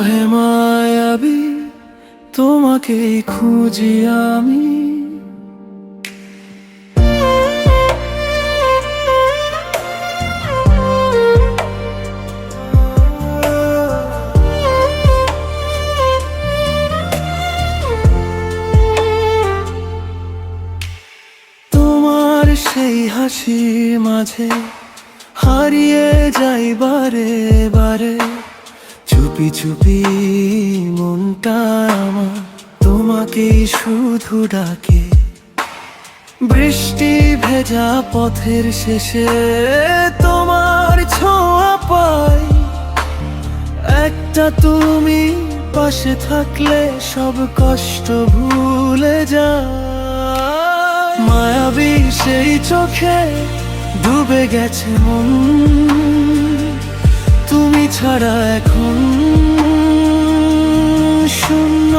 হে মায়াবী, তোমাকেই খুঁজি আমি। তোমার সেই হাসি মাঝে হারিয়ে যাই বারে বারে, চুপি চুপি মনটা আমার তোমাকেই শুধু ডাকে। বৃষ্টি ভেজা পথের শেষে তোমার ছোঁয়া পাই, একটা তুমি পাশে থাকলে সব কষ্ট ভুলে যায়। মায়াবী সেই চোখে ডুবে গেছে মন, তুমি ছাড়া এখন শূন্য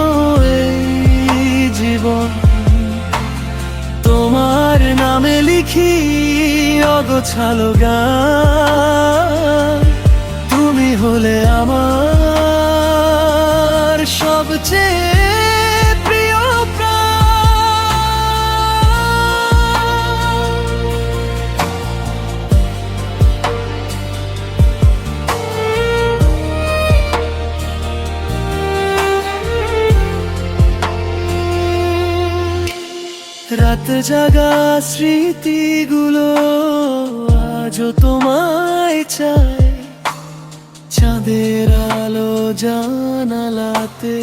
এই জীবন। তোমার নামে লিখি অগোছালো গান, তুমি হলে আমার সবচেয়ে প্রিয় প্রাণ। রাত জাগা স্মৃতিগুলো আজও তোমায় চায়, চাঁদের আলো জানালাতে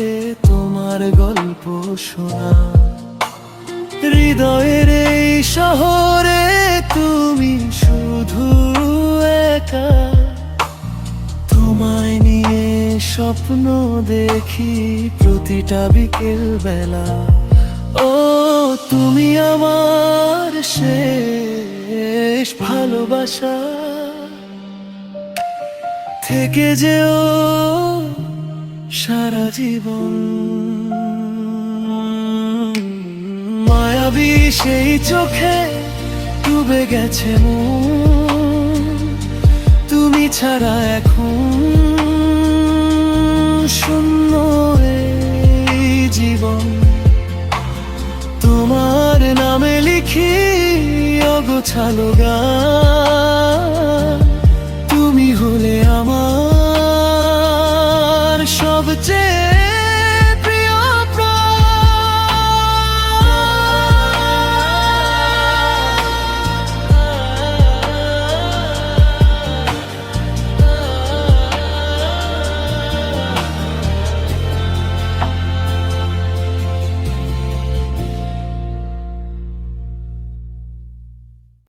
তোমার গল্প শোনা। হৃদয়ের এই শহরে তুমি শুধু একা, তোমায় নিয়ে স্বপ্ন দেখি প্রতিটা বিকেল বেলা। ও তুমি আমার শেষ ভালোবাসা, থেকে যেও সারা জীবন। মায়াবী সেই চোখে ডুবে গেছে মন, তুমি ছাড়া এখন শূন্য এই জীবন। তোমার নামে লিখি অগোছালো গান, তুমি হলে আমার সবচেয়ে